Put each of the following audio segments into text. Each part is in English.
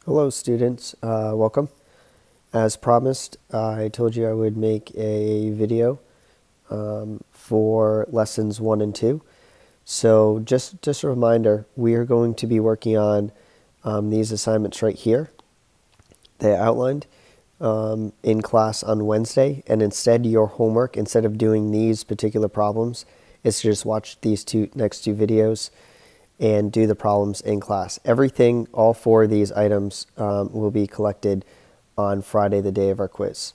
Hello students, welcome. As promised, I told you I would make a video for lessons 1 and 2. So just a reminder, we are going to be working on these assignments right here. They outlined in class on Wednesday, and instead your homework, instead of doing these particular problems, is to just watch these next two videos and do the problems in class. Everything, all 4 of these items will be collected on Friday, the day of our quiz.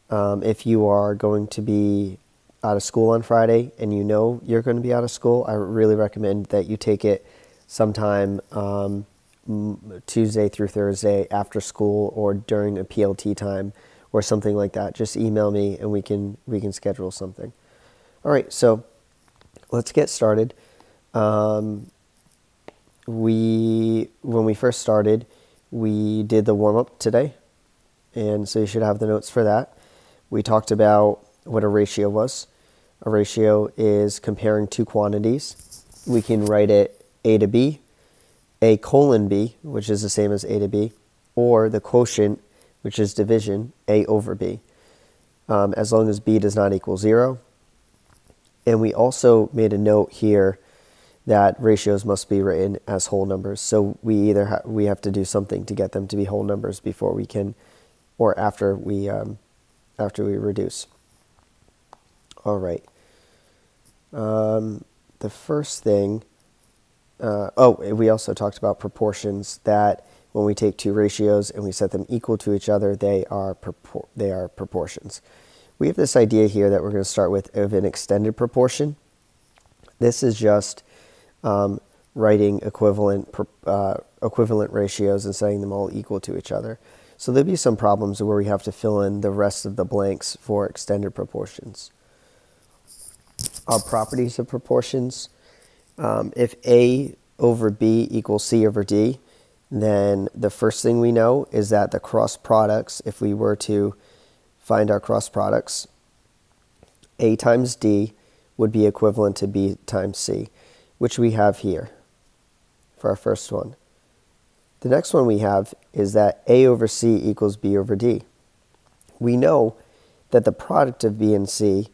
If you are going to be out of school on Friday and you know you're going to be out of school, I really recommend that you take it sometime Tuesday through Thursday after school or during a PLT time or something like that. Just email me and we can schedule something. All right, so let's get started. When we first started, we did the warm-up today, and so you should have the notes for that. We talked about what a ratio was. A ratio is comparing two quantities. We can write it A to B, A colon B, which is the same as A to B, or the quotient, which is division, A over B, as long as B does not equal 0. And we also made a note here that ratios must be written as whole numbers. So we either we have to do something to get them to be whole numbers before we can, or after we reduce. All right. The first thing. We also talked about proportions. That when we take two ratios and we set them equal to each other, they are proportions. We have this idea here that we're going to start with of an extended proportion. This is just writing equivalent ratios and setting them all equal to each other. So there'll be some problems where we have to fill in the rest of the blanks for extended proportions. Our properties of proportions. If A over B equals C over D, then the first thing we know is that the cross products, if we were to find our cross products, A times D would be equivalent to B times C, which we have here for our first one. The next one we have is that A over C equals B over D. We know that the product of B and C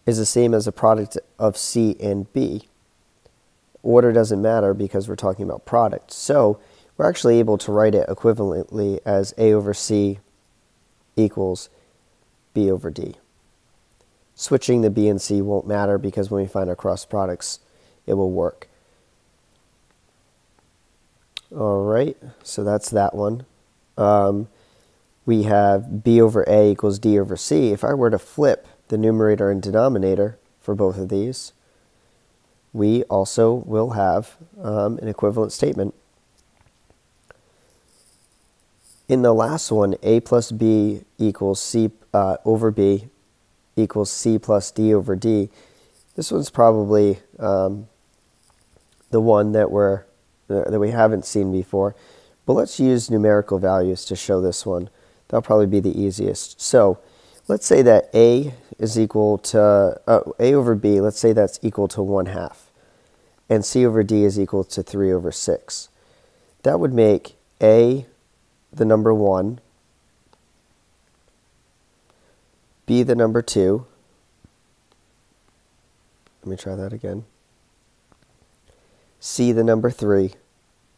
is the same as the product of C and B. Order doesn't matter because we're talking about product. So we're actually able to write it equivalently as A over C equals B over D. Switching the B and C won't matter because when we find our cross products, it will work. All right, so that's that one. We have B over A equals D over C. If I were to flip the numerator and denominator for both of these, we also will have an equivalent statement. In the last one, A plus B equals C over B equals C plus D over D. This one's probably the one that we haven't seen before, but let's use numerical values to show this one. That'll probably be the easiest. So let's say that A is equal to A over B. Let's say that's equal to 1/2, and C over D is equal to 3 over 6. That would make A the number 1, B the number 2. Let me try that again. C the number 3,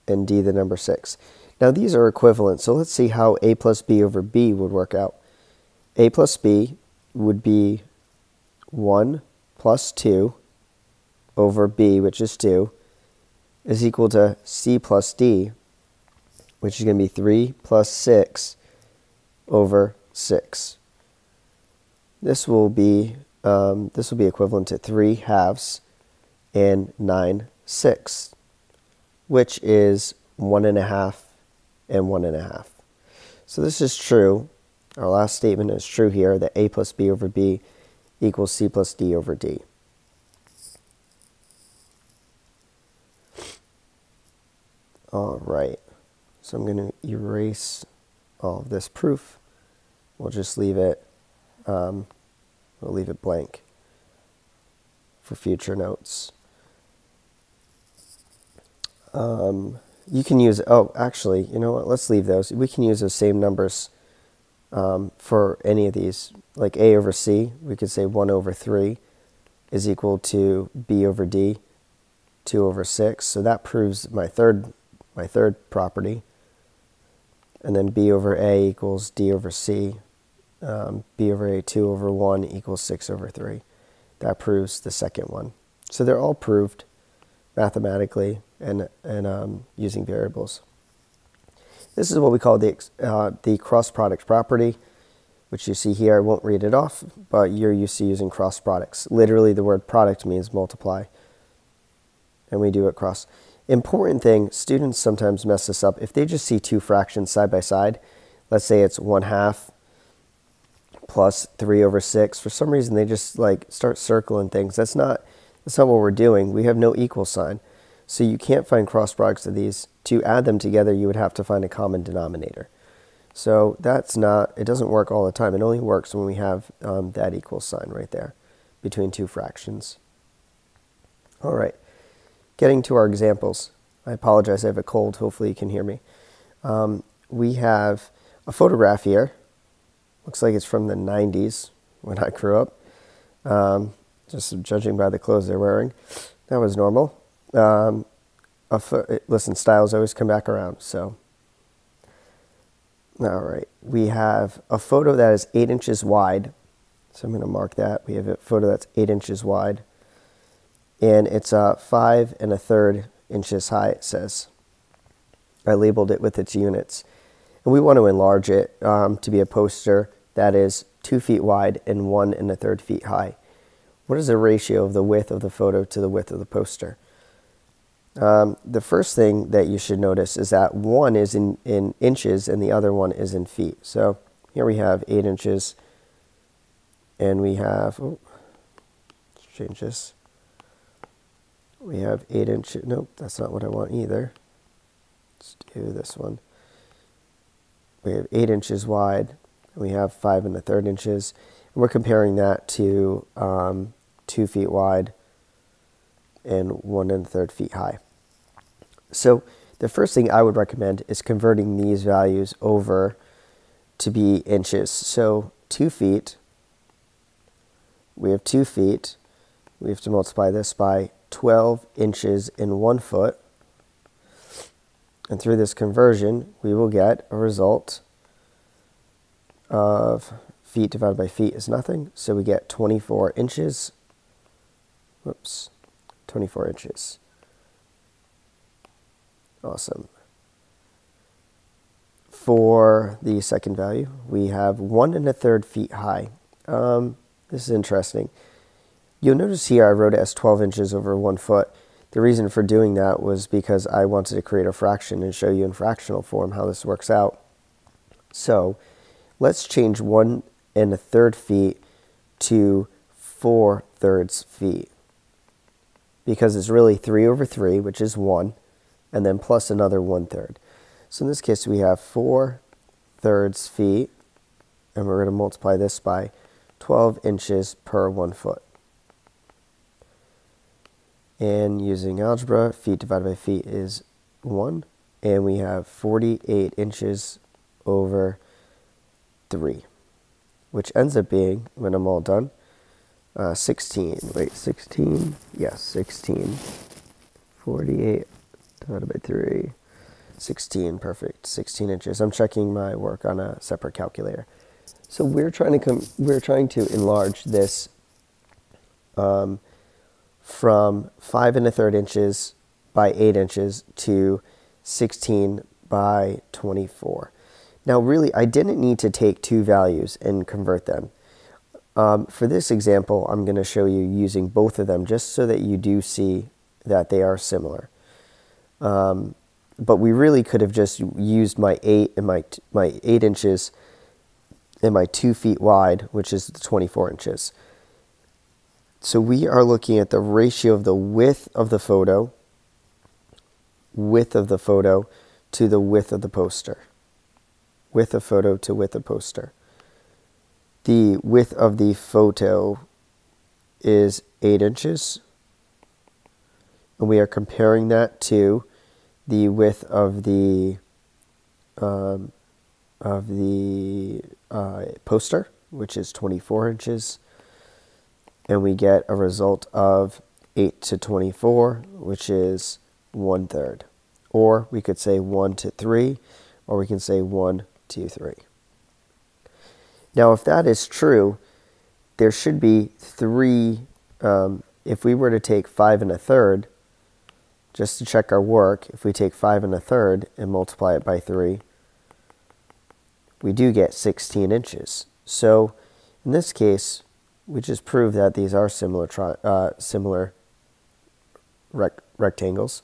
and D the number 6. Now these are equivalent, so let's see how A plus B over B would work out. A plus B would be 1 plus 2 over B, which is 2, is equal to C plus D, which is going to be 3 plus 6 over 6. This will be equivalent to 3/2 and 9/6, which is 1.5 and 1.5. So this is true. Our last statement is true here, that A plus B over B equals C plus D over D. All right, so I'm going to erase all of this proof. We'll just leave it, blank for future notes. you can use, oh, actually, you know what, let's leave those. We can use those same numbers for any of these. Like A over C, we could say 1 over 3 is equal to B over D, 2 over 6. So that proves my third property. And then B over A equals D over C. B over A, 2 over 1 equals 6 over 3. That proves the second one. So they're all proved mathematically and using variables. This is what we call the cross product property, which you see here. I won't read it off, but you're used to using cross products. Literally, the word product means multiply, and we do it cross. Important thing, students sometimes mess this up. If they just see two fractions side by side, let's say it's 1/2 plus 3 over 6. For some reason, they just like start circling things. That's not what we're doing. We have no equal sign. So you can't find cross products of these. To add them together, you would have to find a common denominator. So it doesn't work all the time. It only works when we have that equal sign right there between two fractions. All right, getting to our examples. I apologize, I have a cold. Hopefully you can hear me. We have a photograph here. Looks like it's from the 90s when I grew up. Just judging by the clothes they're wearing. That was normal. Listen, styles always come back around, so. All right, we have a photo that is 8 inches wide. So I'm going to mark that. We have a photo that's 8 inches wide. And it's 5 1/3 inches high, it says. I labeled it with its units. And we want to enlarge it to be a poster that is 2 feet wide and 1 1/3 feet high. What is the ratio of the width of the photo to the width of the poster? The first thing that you should notice is that one is in inches and the other one is in feet. So here we have 8 inches and we have, let's change this. We have 8 inches, nope, that's not what I want either. Let's do this one. We have 8 inches wide and we have 5 1/3 inches. And we're comparing that to 2 feet wide and 1 1/3 feet high. So the first thing I would recommend is converting these values over to be inches. So 2 feet, we have 2 feet. We have to multiply this by 12 inches in 1 foot. And through this conversion, we will get a result of feet divided by feet is nothing. So we get 24 inches. Whoops, 24 inches. Awesome. For the second value, we have 1 1/3 feet high. This is interesting. You'll notice here I wrote it as 12 inches over 1 foot. The reason for doing that was because I wanted to create a fraction and show you in fractional form how this works out. So let's change 1 1/3 feet to 4/3 feet, because it's really 3 over 3, which is 1, and then plus another 1/3. So in this case, we have 4/3 feet, and we're going to multiply this by 12 inches per 1 foot. And using algebra, feet divided by feet is 1, and we have 48 inches over 3, which ends up being, when I'm all done, 16. Wait, 16? Yes, 16. 48 divided by 3. 16, perfect. 16 inches. I'm checking my work on a separate calculator. So we're trying to enlarge this from 5 1/3 inches by 8 inches to 16 by 24. Now, really, I didn't need to take two values and convert them. For this example, I'm going to show you using both of them just so that you do see that they are similar. But we really could have just used my 8 and my 8 inches and my 2 feet wide, which is 24 inches. So we are looking at the ratio of the width of the photo to the width of the poster. Width of photo to width of poster. The width of the photo is 8 inches. And we are comparing that to the width of the poster, which is 24 inches, and we get a result of 8 to 24, which is 1/3. Or we could say 1 to 3, or we can say 1 to 3. Now, if that is true, there should be 3, if we were to take 5 1/3, just to check our work, if we take 5 1/3 and multiply it by 3, we do get 16 inches. So in this case, we just prove that these are similar rectangles.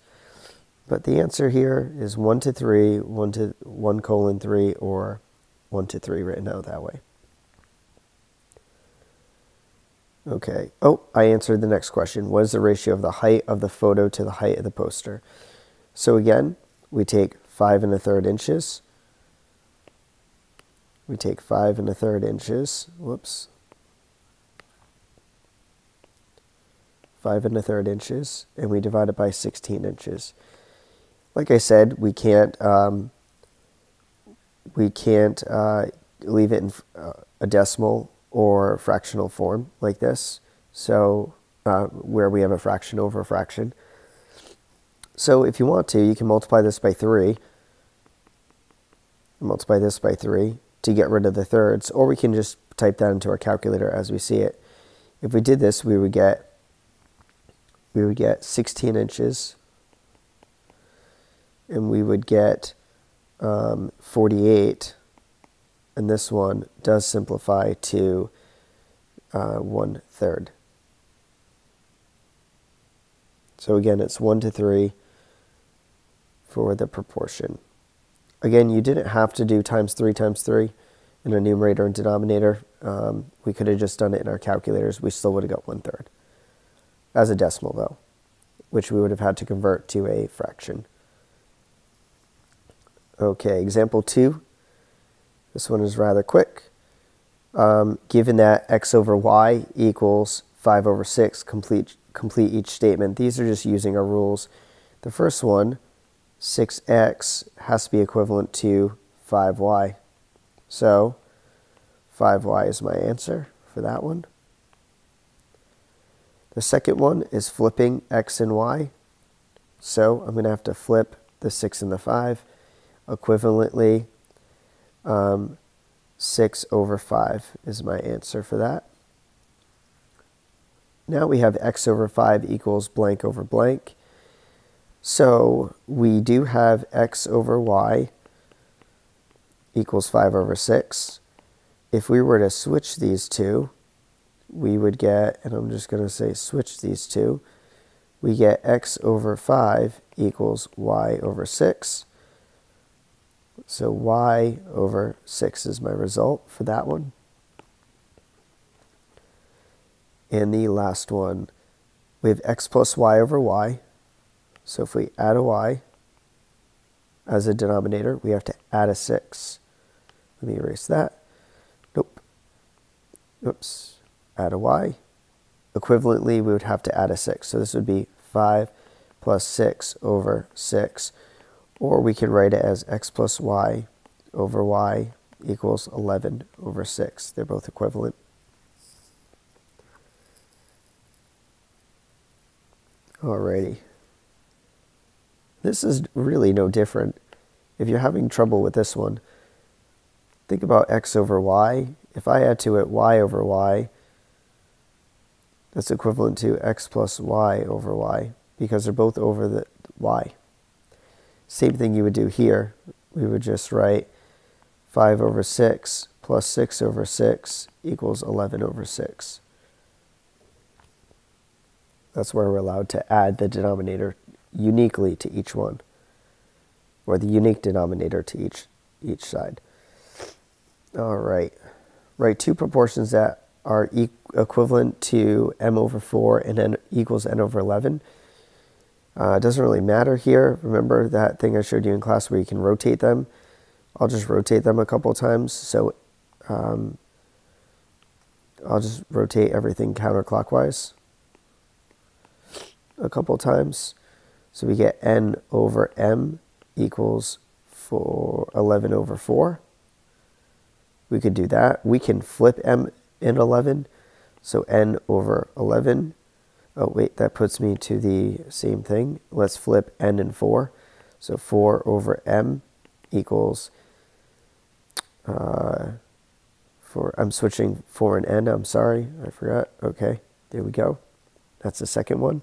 But the answer here is 1 to 3, 1:3, or 1 to 3 written out that way. Okay. Oh, I answered the next question. What is the ratio of the height of the photo to the height of the poster? So again, we take 5 1/3 inches. We take 5 1/3 inches. Whoops. 5 1/3 inches, and we divide it by 16 inches. Like I said, we can't leave it in a decimal or fractional form like this, so where we have a fraction over a fraction. So if you want to, you can multiply this by 3, multiply this by 3 to get rid of the thirds, or we can just type that into our calculator as we see it. If we did this, we would get 16 inches, and we would get 48, and this one does simplify to 1/3. So again, it's 1 to 3 for the proportion. Again, you didn't have to do times 3 times 3 in a numerator and denominator. We could have just done it in our calculators. We still would have got 1/3 as a decimal, though, which we would have had to convert to a fraction. Okay, example 2. This one is rather quick. Given that x over y equals 5 over 6, complete each statement. These are just using our rules. The first one, 6x, has to be equivalent to 5y. So 5y is my answer for that one. The second one is flipping x and y. So I'm going to have to flip the 6 and the 5. Equivalently, 6 over 5 is my answer for that. Now we have x over 5 equals blank over blank. So we do have x over y equals 5 over 6. If we were to switch these two, we would get, and I'm just going to say switch these two, we get x over 5 equals y over 6. So y over 6 is my result for that one. And the last one, we have x plus y over y. So if we add a y as a denominator, we have to add a 6. Let me erase that. Nope. Oops. Add a y. Equivalently, we would have to add a 6. So this would be 5 plus 6 over 6. Or we can write it as x plus y over y equals 11 over 6. They're both equivalent. Alrighty. This is really no different. If you're having trouble with this one, think about x over y. If I add to it y over y, that's equivalent to x plus y over y, because they're both over the y. Same thing you would do here. We would just write 5 over 6 plus 6 over 6 equals 11 over 6. That's where we're allowed to add the denominator uniquely to each one, or the unique denominator to each side. All right. Write two proportions that are equivalent to m over 4 and n equals n over 11. It doesn't really matter here. Remember that thing I showed you in class where you can rotate them? I'll just rotate them a couple times. So I'll just rotate everything counterclockwise a couple times. So we get n over m equals 11 over 4. We could do that. We can flip m in 11. So n over 11. Oh, wait, that puts me to the same thing. Let's flip n and 4. So 4 over m equals, I'm switching 4 and n, I'm sorry, I forgot. Okay, there we go. That's the second one,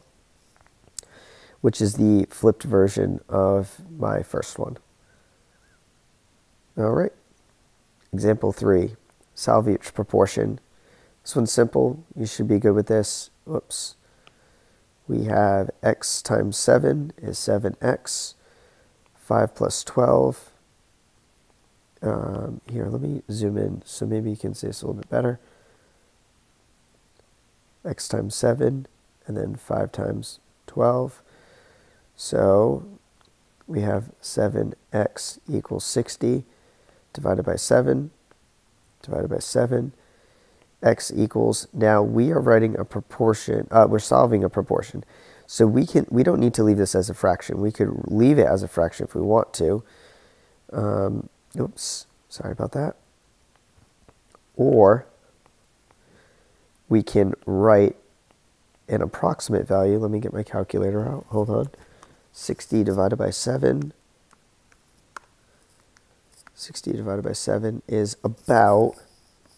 which is the flipped version of my first one. All right, example 3, solve each proportion. This one's simple, you should be good with this. Whoops. We have x times 7 is 7x, 5 plus 12. Here, let me zoom in so maybe you can see this a little bit better. X times 7, and then 5 times 12. So we have 7x equals 60 divided by 7, divided by 7. X equals, now we are writing a proportion, we're solving a proportion. So we don't need to leave this as a fraction. We could leave it as a fraction if we want to. Oops, sorry about that. Or we can write an approximate value. Let me get my calculator out. Hold on. 60 divided by 7. 60 divided by 7 is about,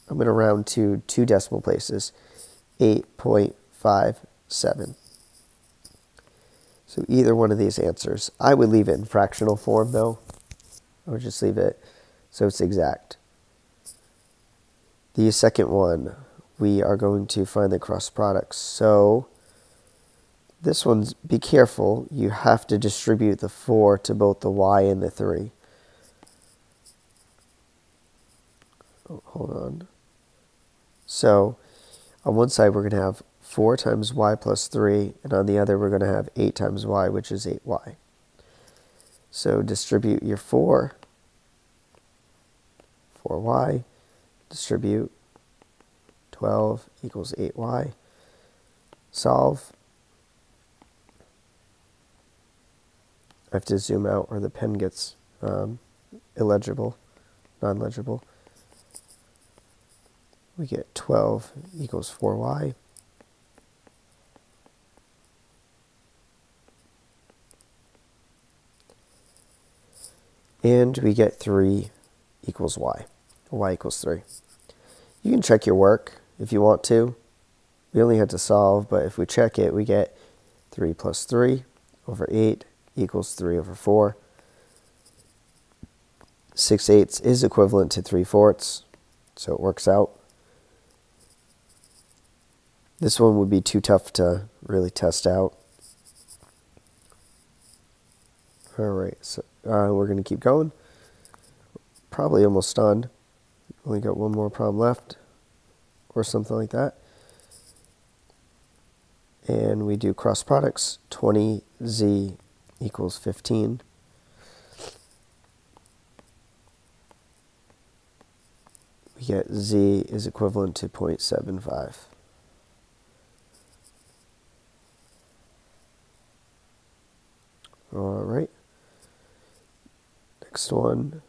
I'm going to round to 2 decimal places, 8.57. So either one of these answers. I would leave it in fractional form though. I would just leave it so it's exact. The second one, we are going to find the cross products. So this one's, be careful, you have to distribute the 4 to both the y and the 3. Oh, hold on. So on one side we're going to have 4 times y plus 3, and on the other we're going to have 8 times y, which is 8y. So distribute your 4y, distribute 12 equals 8y, solve. I have to zoom out or the pen gets illegible, non-legible. We get 12 equals 4y. And we get 3 equals y, or y equals 3. You can check your work if you want to. We only had to solve, but if we check it, we get 3 plus 3 over 8 equals 3 over 4. 6/8 is equivalent to 3/4, so it works out. This one would be too tough to really test out. All right, so we're going to keep going. Probably almost done. Only got one more problem left, or something like that. And we do cross products. 20z equals 15. We get z is equivalent to 0.75. All right. Next one,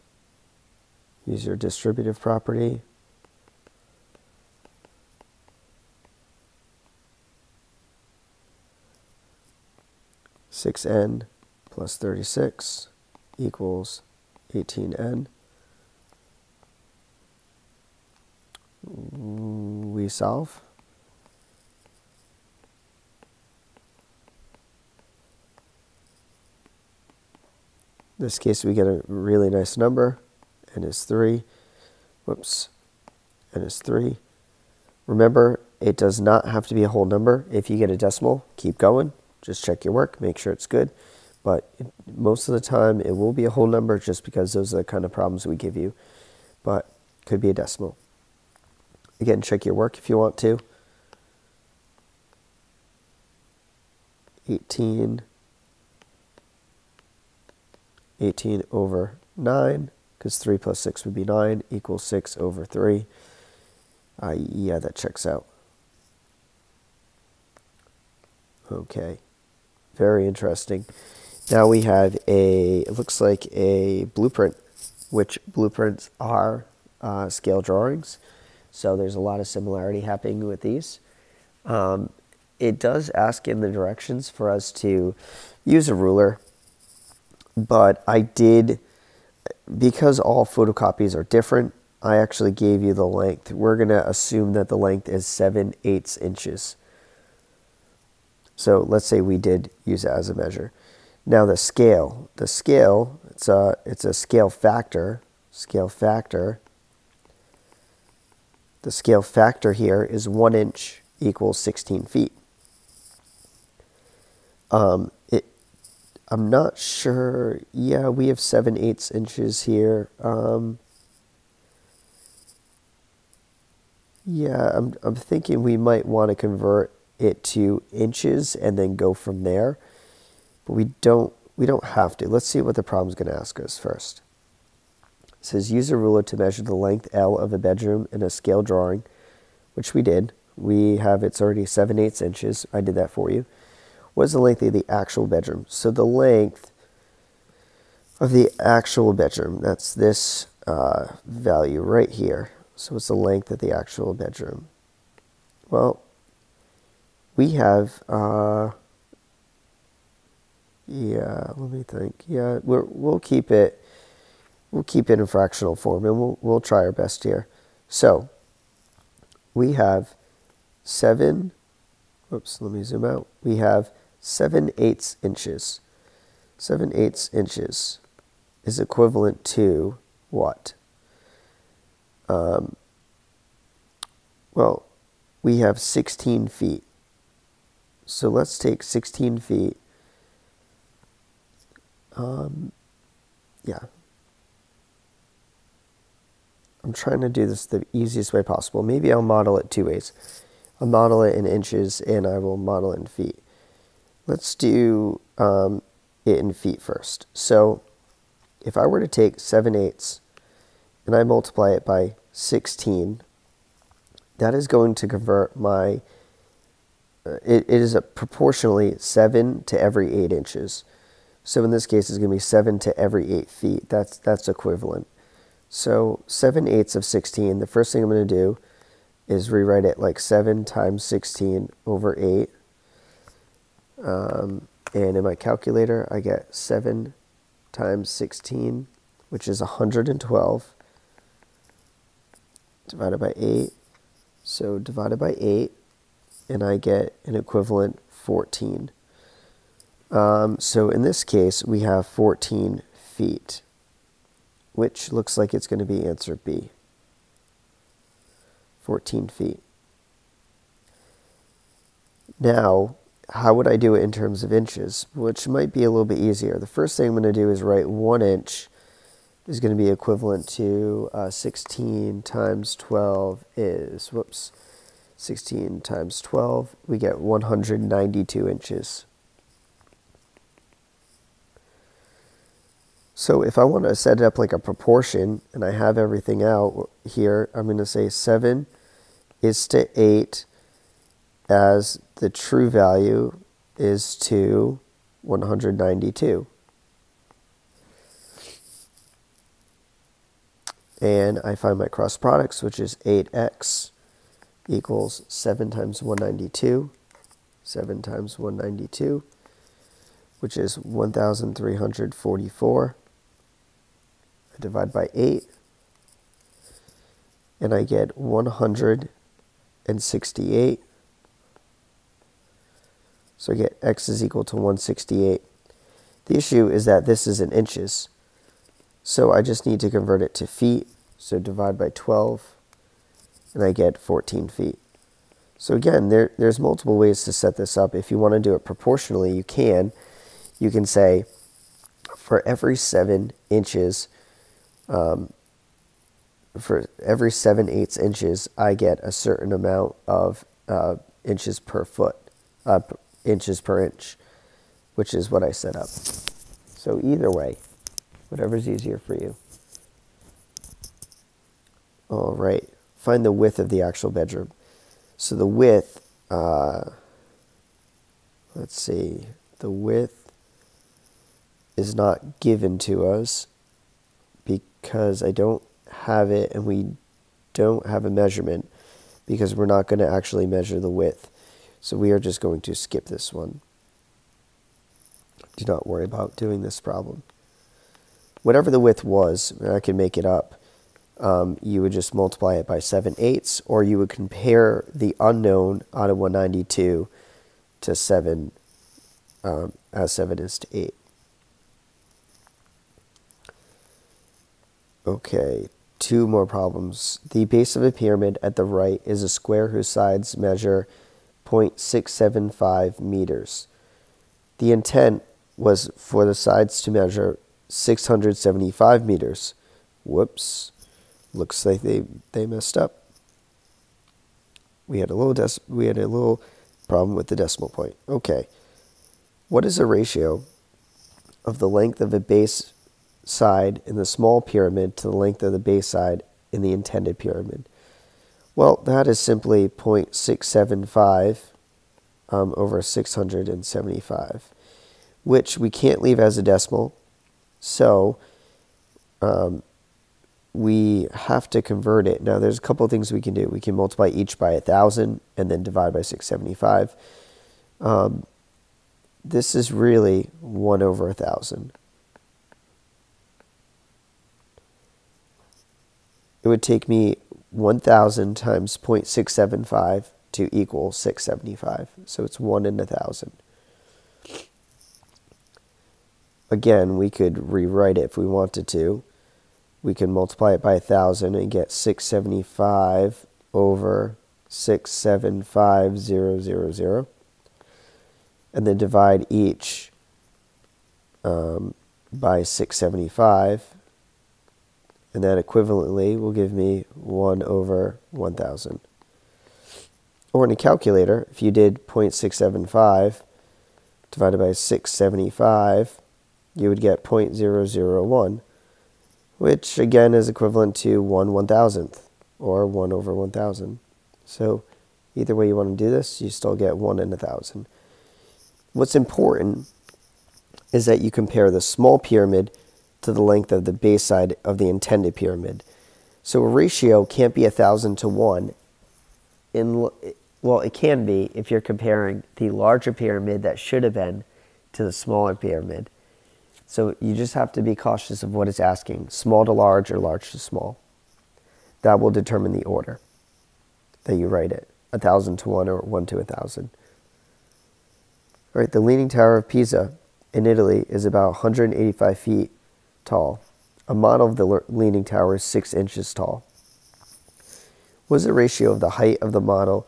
use your distributive property. (6n plus 36 equals 18n). We solve. In this case, we get a really nice number. N is 3. Whoops. N is 3. Remember, it does not have to be a whole number. If you get a decimal, keep going. Just check your work, make sure it's good. But most of the time, it will be a whole number just because those are the kind of problems we give you. But it could be a decimal. Again, check your work if you want to. 18 over 9, because 3 plus 6 would be 9, equals 6 over 3. Yeah, that checks out. Okay, Very interesting. Now we have it looks like a blueprint, which blueprints are scale drawings. So there's a lot of similarity happening with these. It does ask in the directions for us to use a ruler, but I did, because all photocopies are different, I actually gave you the length. We're going to assume that the length is 7/8 inches. So let's say we did use it as a measure. Now the scale, it's a scale factor. The scale factor here is 1 inch equals 16 feet. I'm not sure. Yeah, we have 7/8 inches here. Yeah, I'm thinking we might want to convert it to inches and then go from there. But we don't have to. Let's see what the problem's going to ask us first. It says use a ruler to measure the length L of a bedroom in a scale drawing, which we did. We have, it's already 7/8 inches. I did that for you. What is the length of the actual bedroom? So the length of the actual bedroom, that's this value right here. So what's the length of the actual bedroom? Well, we have, yeah, let me think. Yeah, we'll keep it in fractional form, and we'll try our best here. So we have 7. Oops, let me zoom out. We have 7/8 inches. 7/8 inches is equivalent to what? Well, we have 16 feet. So let's take 16 feet. Yeah. I'm trying to do this the easiest way possible. Maybe I'll model it 2 ways. I'll model it in inches and I will model it in feet. Let's do it in feet first. So if I were to take 7/8 and I multiply it by 16, that is going to convert my, it is a proportionally 7 to every 8 inches. So in this case, it's going to be 7 to every 8 feet. That's equivalent. So 7/8 of 16, the first thing I'm going to do is rewrite it like 7 times 16 over 8. And in my calculator, I get 7 times 16, which is 112, divided by 8. So divided by 8, and I get an equivalent 14. So in this case, we have 14 feet, which looks like it's going to be answer B. 14 feet. Now, how would I do it in terms of inches? Which might be a little bit easier. The first thing I'm going to do is write 1 inch is going to be equivalent to 16 times 12 is, 16 times 12, we get 192 inches. So if I want to set it up like a proportion and I have everything out here, I'm going to say 7:8 as the true value is to 192. And I find my cross products, which is 8x equals 7 times 192. 7 times 192, which is 1,344. I divide by 8, and I get 168. So I get x is equal to 168. The issue is that this is in inches. So I just need to convert it to feet. So divide by 12, and I get 14 feet. So again, there's multiple ways to set this up. If you want to do it proportionally, you can. You can say, for every 7 inches, for every 7/8 inches, I get a certain amount of inches per foot, inches per inch, which is what I set up. So either way, whatever's easier for you. All right, find the width of the actual bedroom. So the width, let's see, the width is not given to us because I don't have it, and we don't have a measurement because we're not going to actually measure the width. So we are just going to skip this one. Do not worry about doing this problem. Whatever the width was, I can make it up. You would just multiply it by 7/8, or you would compare the unknown out of 192 to 7, as 7 is to 8. Okay, 2 more problems. The base of a pyramid at the right is a square whose sides measure 0.675 meters. The intent was for the sides to measure 675 meters. Whoops. Looks like they messed up. We had a little problem with the decimal point. Okay. What is the ratio of the length of a base side in the small pyramid to the length of the base side in the intended pyramid? Well, that is simply 0.675 over 675, which we can't leave as a decimal. So we have to convert it. Now, there's a couple of things we can do. We can multiply each by 1,000 and then divide by 675. This is really 1 over 1,000. It would take me 1,000 times 0.675 to equal 675. So it's 1 in 1,000. Again, we could rewrite it if we wanted to. We can multiply it by 1,000 and get 675 over 675,000. And then divide each by 675. And that equivalently will give me 1 over 1,000. Or in a calculator, if you did 0.675 divided by 675, you would get 0.001, which again is equivalent to 1/1000th, or 1 over 1,000. So either way you want to do this, you still get 1 in 1,000. What's important is that you compare the small pyramid to the length of the base side of the intended pyramid. So a ratio can't be 1,000 to 1. Well, it can be if you're comparing the larger pyramid that should have been to the smaller pyramid. So you just have to be cautious of what it's asking, small to large or large to small. That will determine the order that you write it, 1,000 to 1 or 1 to 1,000. All right, the Leaning Tower of Pisa in Italy is about 185 feet tall. A model of the Leaning Tower is 6 inches tall. What is the ratio of the height of the model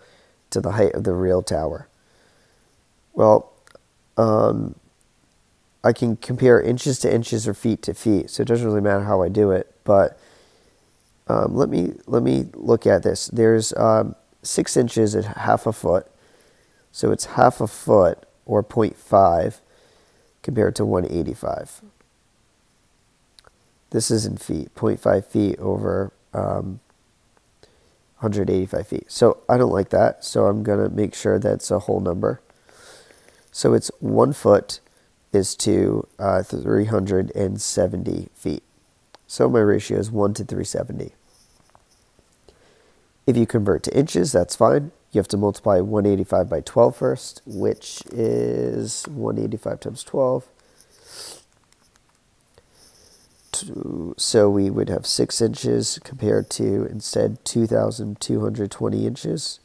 to the height of the real tower? Well, I can compare inches to inches or feet to feet, so it doesn't really matter how I do it. But let me look at this. There's 6 inches at half a foot, so it's half a foot or 0.5 compared to 185. This is in feet, 0.5 feet over 185 feet. So I don't like that, so I'm going to make sure that's a whole number. So it's 1 foot is to 370 feet. So my ratio is 1 to 370. If you convert to inches, that's fine. You have to multiply 185 by 12 first, which is 185 times 12. So we would have 6 inches compared to, instead, 2,220 inches.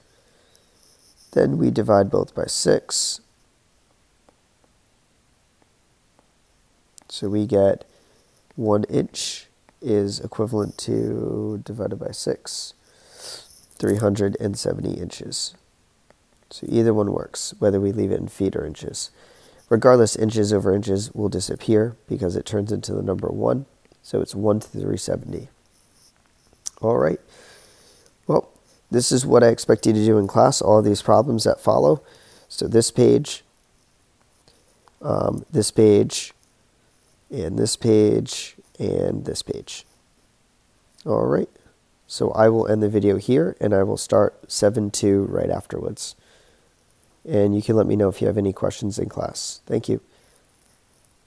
Then we divide both by 6. So we get 1 inch is equivalent to, divided by 6, 370 inches. So either one works, whether we leave it in feet or inches. Regardless, inches over inches will disappear because it turns into the number 1. So it's 1 to 370. All right. Well, this is what I expect you to do in class, all of these problems that follow. So this page, and this page, and this page. All right. So I will end the video here, and I will start 7-2 right afterwards. and you can let me know if you have any questions in class. Thank you.